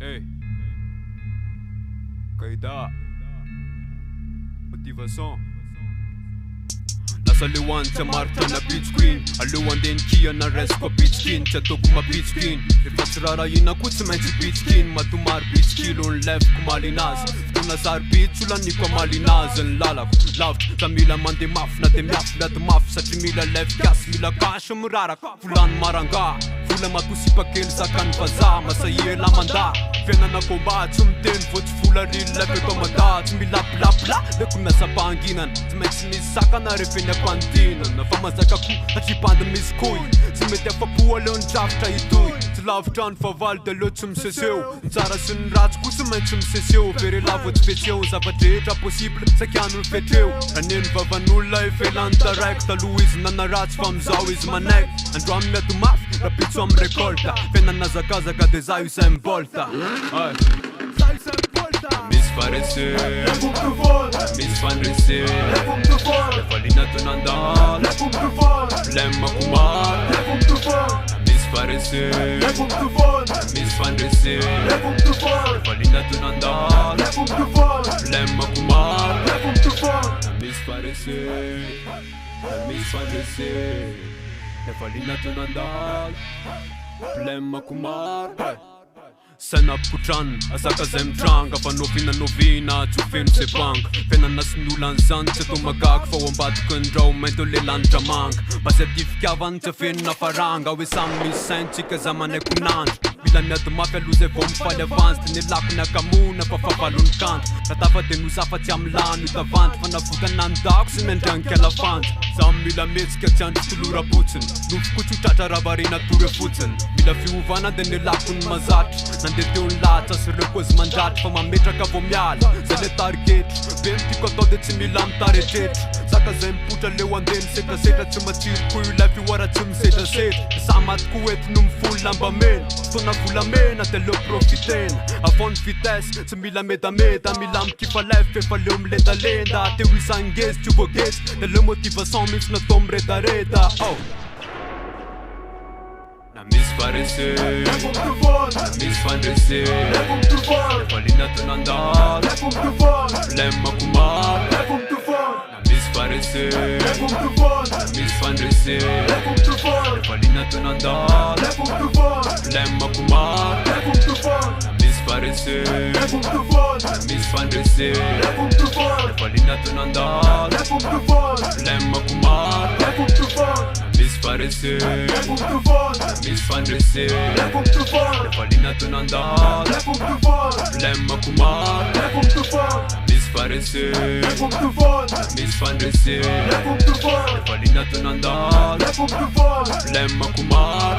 Ei, Caida, motivação. Nasa liwan sa Marta na beach queen. Aluwan din Kia na rest ko beach skin. Chato kuma beach skin. Ifatsrara yina kutsa menchi beach skin. Matumar beach kilun left kumalinaz. Tunasar beach ulan ni kumalinaz. En lalak, laft, tamila mandi maf. Na te maf, na te maf. Sa chimila left gas, mila kasha murara. Fulan maranga. Fula matusipa kel sa kanvaza. Masaye la manda. Fena na combat, sumten fot fula ri leve komanda. Mila bla bla. Le kuna sa panginan. Tmex ni saka na refenya cantina. Na fama zaka ku, achipanda miskui. Se metea papua le un jafta itui. Se lavtan faval de luțum seseu. În țara sunt rați cu să mențum seseu. Vere la vot feceu, zava treja posibil să chianul feteu. Anin vavanul la efelan direct. A Luiz nana rați fam zauiz manek. Androam mea tu maf, rapid am recolta. Fena na zakaza ca de zaiu se învolta. Mis parece, mis fanrese, le falina tu nandal, lemma kumar. Mis parece, mis fanrese, le falina tu nandal, lemma kumar. Mis parece, mis fanrese, le falina tu nandal, lemma kumar. Sena puchan, asaka zemtrang. Afa novina, tu fin se bank. Fena nas nulan zan, ce tu magag. Fa un bat când rău, mentul le lan jamang. Basetiv chiavan, ce fin na farang. Au isam mi senci, că zamane kunant. Bila mea de mafia luze vom fale avans. Tine lacu nea camuna, pa fa falun cant. Ratava de nu zafa ți-am lan, nu davant. Fana fuga nandak, să ne îngean chelafant. Sam mila meți, că ți-am stulura puțin. Nu făcut ciucata rabari natură fuțin. Mila fiu vana de ne lacu în mazat. De te un lat, să răcoz mandat. Fama metra ca vomial, să le target. Venti cu tot de ți mi l-am tare jet. Saka zem puta le wanden seta seta. Ți mă circui la fioara ți-mi seta set. Samat cu et nu-mi full lambamen. Stona fula mena te lo profiten. Avon vites, ți mi la meta meta. Mi l-am chifa lefe, fa le-om leda lenda. Te ui sa înghez, tu văghez. De le motivação, mis na tom reda reda. Oh. Mis parece, mis fanrese, le falina tu nandal, lemma kumar. Mis parece, mis fanrese, le falina tu nandal, lemma kumar. Mis parece, mis fanrese, le falina tu nandal, lemma kumar. Mis parece, mis fanrese, le falina tu nandal, lemma kumar. Mis parece, mis fanrese, le falina tu nandal, lemma kumar.